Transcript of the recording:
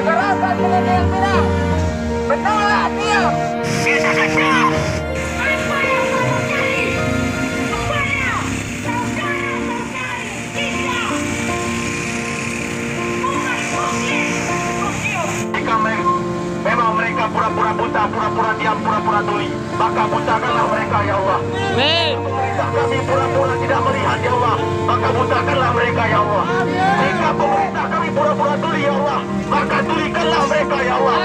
kekerasan milenial. Menolak dia. Kita kacau. Apa yang mau jadi? Kepada saudara-saudari kita. Umat Muslim. Memang mereka pura-pura buta, pura-pura diam, pura-pura tuli. Maka butakanlah mereka, ya Allah. Pemerintah kami pura-pura tidak melihat, ya Allah. Maka butakanlah mereka, ya Allah. Jika pemerintah kami pura-pura tuli, ya Allah, maka tulikanlah mereka, ya Allah.